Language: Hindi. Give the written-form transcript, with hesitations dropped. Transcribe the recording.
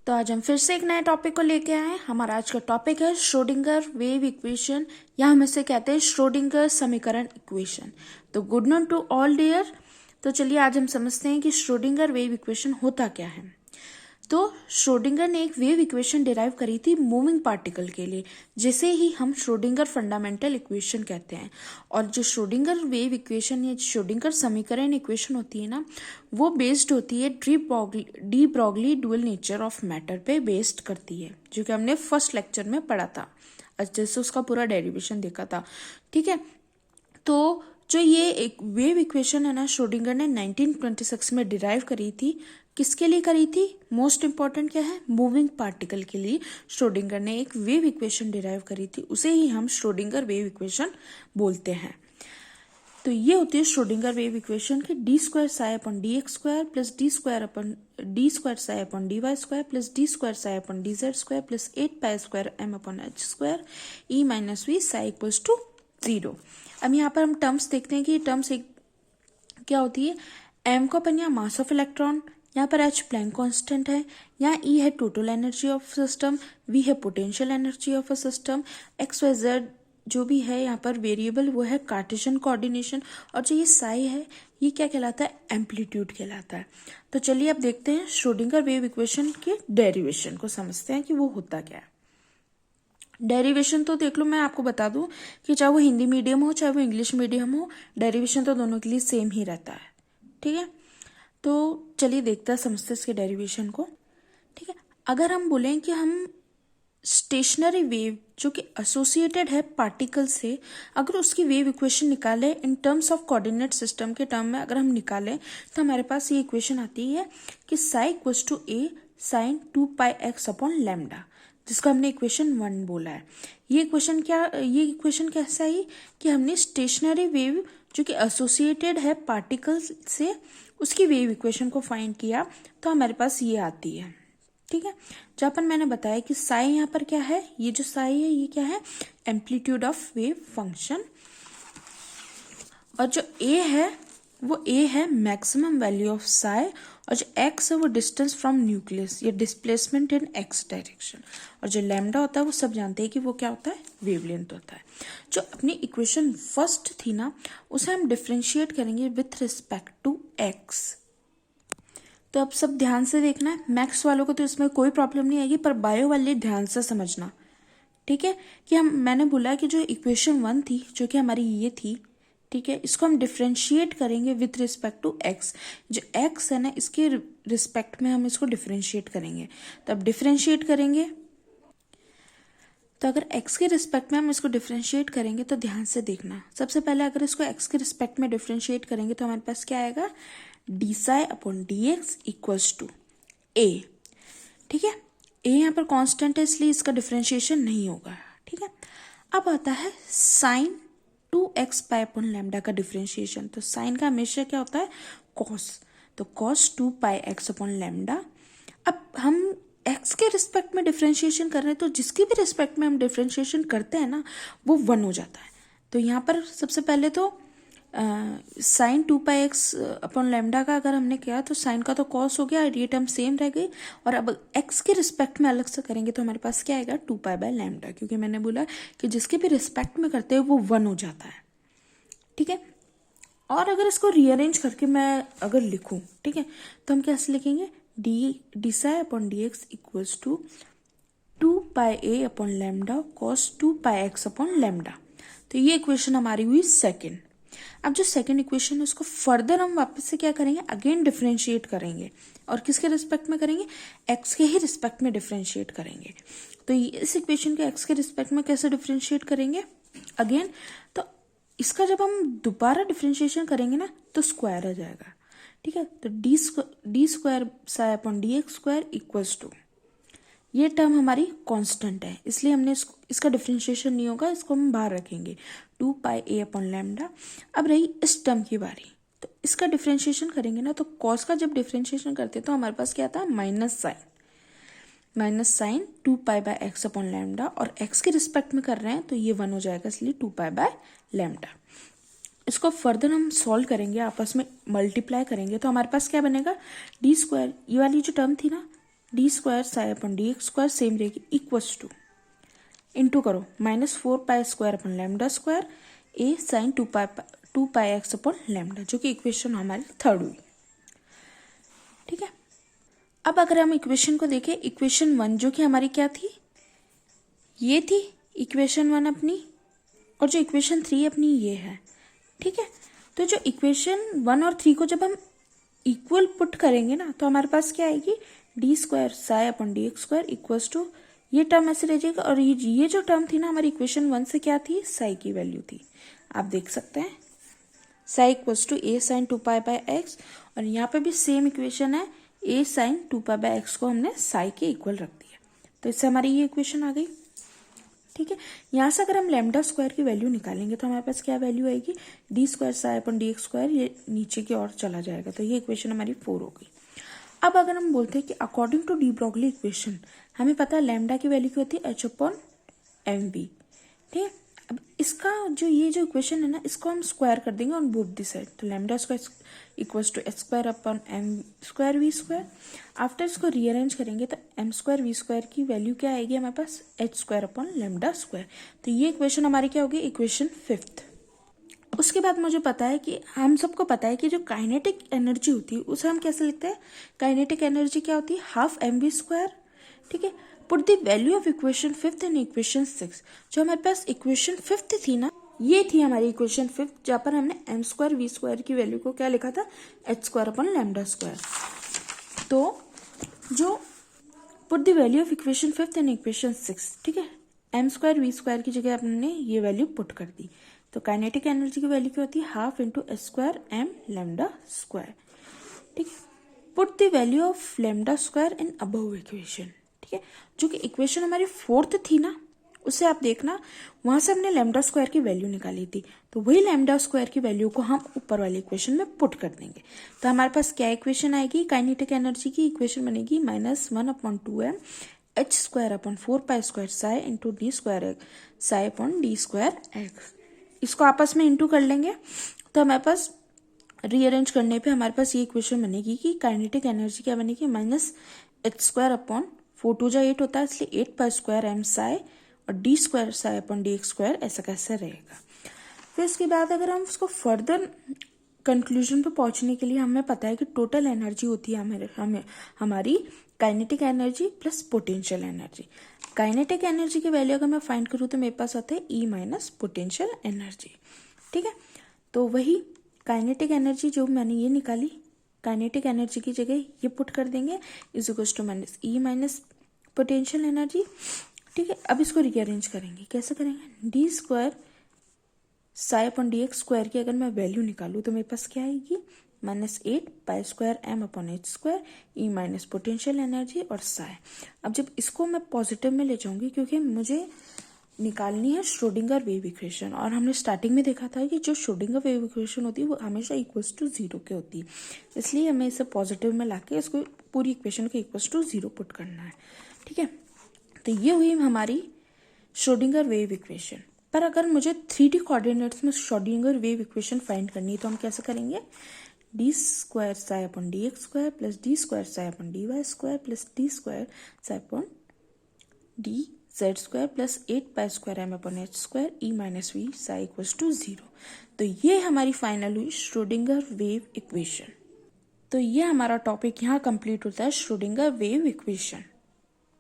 तो आज हम फिर से एक नए टॉपिक को लेके आए हैं। हमारा आज का टॉपिक है श्रोडिंगर वेव इक्वेशन, या हम इसे कहते हैं श्रोडिंगर समीकरण इक्वेशन। तो good noon to all dear. तो चलिए आज हम समझते हैं कि श्रोडिंगर वेव इक्वेशन होता क्या है। तो श्रोडिंगर ने एक वेव इक्वेशन डिराइव करी थी मूविंग पार्टिकल के लिए, जिसे ही हम श्रोडिंगर फंडामेंटल इक्वेशन कहते हैं। और जो श्रोडिंगर वेव इक्वेशन या श्रोडिंगर समीकरण इक्वेशन होती है ना, वो बेस्ड होती है de Broglie dual nature of matter पे बेस्ड करती है, जो कि हमने फर्स्ट लेक्चर में पढ़ा था, जैसे उसका पूरा डेरिवेशन देखा था। ठीक है, तो जो ये एक वेव इक्वेशन है ना, श्रोडिंगर ने 1926 में डिराइव करी थी। किसके लिए करी थी? मोस्ट इंपॉर्टेंट क्या है? मूविंग पार्टिकल के लिए श्रोडिंगर ने एक वेव इक्वेशन डिराइव करी थी, उसे ही हम श्रोडिंगर वेव इक्वेशन बोलते हैं। तो ये होती है श्रोडिंगर वेव इक्वेशन की D square psi upon D X square plus D square psi upon D Y square plus D square psi upon D Z square plus 8 pi square M upon H square E minus V psi equals to 0। अब यहाँ पर हम टर्म्स देखते हैं कि ये टर्म्स क्या होती है। एम को अपन यहाँ मास ऑफ इलेक्ट्रॉन, यहाँ पर एच प्लैंक कांस्टेंट है, यहाँ ई है total energy of system, V है potential energy of a system, X Y Z जो भी है यहाँ पर वेरिएबल वो है कार्टेशियन कोऑर्डिनेशन, और जो ये साई है ये क्या कहलाता है? एम्पलीट्यूड कहलाता है। तो चलिए अब देखते हैं श्रोडिंगर वेव इक्वेशन के डेरिवेशन को, समझते हैं कि वो होता क्या है। डेरिवेशन तो देख लो, मैं आपको बता दूं कि चाहे वो हिंदी मीडियम हो चाहे वो इंग्लिश मीडियम हो, डेरिवेशन तो दोनों के लिए सेम ही रहता है। ठीक है, तो चलिए देखते हैं, समझते हैं इसके डेरिवेशन को। ठीक है, अगर हम बोलें कि हम स्टेशनरी वेव जो कि एसोसिएटेड है पार्टिकल से, अगर उसकी वेव इक्वेशन निकाले in terms of coordinate system के टर्म में अगर हम निकालें, तो हमारे पास ये इक्वेशन आती है कि psi equals to A sine 2 pi X upon lambda, जिसको हमने इक्वेशन 1 बोला है। ये इक्वेशन कैसा है कि हमने स्टेशनरी वेव जो कि एसोसिएटेड है पार्टिकल से, उसकी वेव इक्वेशन को फाइंड किया, तो हमारे पास ये आती है। ठीक है, जहाँ पर मैंने बताया कि साई यहाँ पर क्या है, ये जो साई है ये क्या है? एम्पलीट्यूड ऑफ वेव फंक्शन, और जो ए है वो ए है मैक्सिमम वैल्यू ऑफ साई, और जो एक्स है वो डिस्टेंस फ्रॉम न्यूक्लियस या डिस्प्लेसमेंट इन एक्स डायरेक्शन, और जो लैम्डा होता है वो सब जानते हैं कि वो क्या होता है? वेवलेंथ होता है। जो अपनी इक्वेशन फर्स्ट थी ना, उसे हम डिफ्रेंशिएट करेंगे विथ रिस्पेक्ट टू एक्स। तो अब सब ध्यान से देखना है, मैथ्स वालों को तो इसमें कोई प्रॉब्लम नहीं आएगी, पर बायो वाले ध्यान से समझना। ठीक है, कि मैंने बोला कि जो इक्वेशन 1 थी जो कि हमारी ये थी, ठीक है, इसको हम डिफ्रेंशिएट करेंगे विथ रिस्पेक्ट टू एक्स। जो एक्स है ना, इसके रिस्पेक्ट में हम इसको डिफ्रेंशिएट करेंगे। तो अब डिफ्रेंशिएट करेंगे, तो अगर x के रिस्पेक्ट में हम इसको डिफ्रेंशिएट करेंगे तो ध्यान से देखना। सबसे पहले अगर इसको x के रिस्पेक्ट में डिफ्रेंशिएट करेंगे तो हमारे पास क्या आएगा? D psi upon D X equals to A. ठीक है, a यहाँ पर कांस्टेंट है इसलिए इसका डिफ्रेंशिएशन नहीं होगा। ठीक है, अब आता है sine 2x pi upon lambda का डिफ्रेंशिएशन। तो साइन का हमेशा क्या होता है? कॉस। तो cos 2 pi X upon lambda. अब हम x के रिस्पेक्ट में डिफ्रेंशिएशन कर रहे हैं, तो जिसके भी रिस्पेक्ट में हम डिफ्रेंशिएशन करते हैं ना, वो 1 हो जाता है। तो यहाँ पर सबसे पहले तो sign 2 pi X upon lambda का अगर हमने किया तो साइन का तो कॉस हो गया, ये टर्म सेम रह गई। और अब x के रिस्पेक्ट में अलग से करेंगे तो हमारे पास क्या आएगा? 2 पाई बाय लैम्डा, क्योंकि मैंने बोला कि जिसके भी रिस्पेक्ट में करते हैं वो 1 हो जाता है। ठीक है, और अगर इसको रीअरेंज करके मैं अगर लिखूं, ठीक है, तो हम कैसे लिखेंगे? D psi upon D X equals to 2 pi A upon lambda cos 2 pi X upon lambda. तो ये इक्वेशन हमारी हुई सेकेंड। अब जो सेकेंड इक्वेशन है उसको फर्दर हम वापस से क्या करेंगे? अगेन डिफ्रेंशिएट करेंगे, और किसके रिस्पेक्ट में करेंगे? एक्स के ही रिस्पेक्ट में डिफ्रेंशिएट करेंगे। तो इस इक्वेशन के एक्स के रिस्पेक्ट में कैसे डिफ्रेंशिएट करेंगे? अगेन, तो इसका जब हम दोबारा डिफ्रेंशिएशन करेंगे ना, तो स्क्वायर आ जाएगा। ठीक है, तो D square psi upon D X square equals to, ये टर्म हमारी कांस्टेंट है इसलिए हमने इसका डिफ्रेंशिएशन नहीं होगा, इसको हम बाहर रखेंगे 2 पाई ए अपॉन लैम्डा। अब रही इस टर्म की बारी, तो इसका डिफ्रेंशिएशन करेंगे ना, तो कॉस का जब डिफ्रेंशिएशन करते हैं तो हमारे पास क्या आता है? Minus sine 2 pi by X upon lambda, और एक्स के रिस्पेक्ट में कर रहे हैं तो ये 1 हो जाएगा, इसलिए 2 पाई बाय लैम्डा। इसको फर्दर हम सॉल्व करेंगे, आपस में मल्टीप्लाई करेंगे, तो हमारे पास क्या बनेगा? डी स्क्वायर, ये वाली जो टर्म थी ना, D square psi upon D X square same रहेगी इक्वल्स टू इंटू करो -4 pi square upon lambda square A sine 2 pi X upon lambda, जो कि इक्वेशन हमारी थर्ड हुई। ठीक है, अब अगर हम इक्वेशन को देखें, इक्वेशन 1 जो कि हमारी क्या थी, ये थी इक्वेशन 1 अपनी, और जो इक्वेशन 3 अपनी ये है। ठीक है, तो जो इक्वेशन 1 और 3 को जब हम इक्वल पुट करेंगे ना, तो हमारे पास क्या आएगी, D square psi upon D X square equals to, ये टर्म ऐसे रह जाएगा, और ये जो टर्म थी ना हमारी इक्वेशन 1 से क्या थी, साई की वैल्यू थी। आप देख सकते हैं psi equals to A sine 2 pi by X, और यहाँ पे भी सेम इक्वेशन है, A sine 2 pi by X को हमने साई के इक्वल रख दिया, तो इससे हमारी ये इक्वेशन आ गई। ठीक है, यहाँ से अगर हम लैम्डा स्क्वायर की वैल्यू निकालेंगे तो हमारे पास क्या वैल्यू आएगी, D square psi upon D X square, ये नीचे की ओर चला जाएगा, तो ये इक्वेशन हमारी 4 हो गई। अब अगर हम बोलते हैं कि according to de Broglie equation, हमें पता है लैम्डा की वैल्यू क्या होती है, एच अपॉन एम बी। ठीक है, अब इसका जो ये जो इक्वेशन है ना, इसको हम स्क्वायर कर देंगे ऑन बोथ दी साइड, तो lambda square equals to H square upon M square V square. After इसको रीअरेंज करेंगे तो एम स्क्वायर वी स्क्वायर की वैल्यू क्या आएगी हमारे पास, H square upon lambda square. तो ये इक्वेशन हमारी क्या होगी, इक्वेशन 5th। उसके बाद मुझे पता है कि हम सबको पता है कि जो काइनेटिक एनर्जी होती है उसे हम कैसे लिखते हैं, काइनेटिक एनर्जी क्या होती है, हाफ एम वी स्क्वायर। ठीक है, put the value of equation 5th in equation 6। जो हमारे पास इक्वेशन 5th थी ना, ये थी हमारी इक्वेशन 5th, जहाँ पर हमने एम स्क्वायर वी स्क्वायर की वैल्यू को क्या लिखा था, H square upon lambda square. तो जो put the value of equation 5th in equation 6, ठीक है, एम स्क्वायर वी स्क्वायर की जगह हमने ये वैल्यू पुट कर दी, तो काइनेटिक एनर्जी की वैल्यू क्या होती है, half into H square M lambda square. ठीक है, put the value of lambda square in above equation. ठीक है, जो कि इक्वेशन हमारी 4th थी ना, उसे आप देखना, वहां से हमने लैम्डा स्क्वायर की वैल्यू निकाली थी, तो वही लैम्डा स्क्वायर की वैल्यू को हम ऊपर वाली इक्वेशन में पुट कर देंगे। तो हमारे पास क्या इक्वेशन आएगी, काइनेटिक एनर्जी की इक्वेशन बनेगी -1/2m H square upon 4 pi square Sai into D square psi upon D square x. इसको आपस में इंटू कर लेंगे, तो हमारे पास रीअरेंज करने पे हमारे पास ये इक्वेशन बनेगी कि काइनेटिक एनर्जी क्या बनेगी, -h स्क्वायर अपॉन 4 2 जा 8 होता है, इसलिए 8 पाई स्क्वायर एम साई और D square psi upon D X square, ऐसा कैसे रहेगा। फिर इसके बाद अगर हम उसको फर्दर कंक्लूजन पे पहुंचने के लिए हमें पता है कि टोटल एनर्जी होती है हमारी kinetic energy plus potential energy. Kinetic energy की वैल्यू अगर मैं फाइंड करूँ तो मेरे पास आता है ई माइनस पोटेंशियल एनर्जी। ठीक है, तो वही काइनेटिक एनर्जी जो मैंने ये निकाली, काइनेटिक एनर्जी की जगह ये पुट कर देंगे, is equals to minus E minus potential energy. ठीक है, अब इसको रीअरेंज करेंगे, कैसे करेंगे, D square psi upon D X square की अगर मैं वैल्यू निकालूँ तो मेरे पास क्या आएगी, -8 pi square M upon H square E minus potential energy और साई। अब जब इसको मैं पॉजिटिव में ले जाऊंगी, क्योंकि मुझे निकालनी है श्रोडिंगर वेव इक्वेशन, और हमने स्टार्टिंग में देखा था कि जो श्रोडिंगर वेव इक्वेशन होती है वो हमेशा इक्वल्स टू 0 के होती है, इसलिए हमें इसे पॉजिटिव में लाके इसको पूरी इक्वेशन को इक्वल्स टू 0 पुट करना है। ठीक है, तो ये हुई हमारी श्रोडिंगर वेव इक्वेशन। पर अगर मुझे 3D कोऑर्डिनेट्स में श्रोडिंगर वेव इक्वेशन फाइंड करनी है तो हम कैसे करेंगे, D square psi upon D X square plus D square psi upon D Y square plus D square psi upon D Z square plus 8 pi square M upon H square E minus V psi equals to 0। तो ये हमारी फाइनल हुई श्रोडिंगर वेव इक्वेशन। तो ये हमारा टॉपिक यहाँ कंप्लीट होता है, श्रोडिंगर वेव इक्वेशन।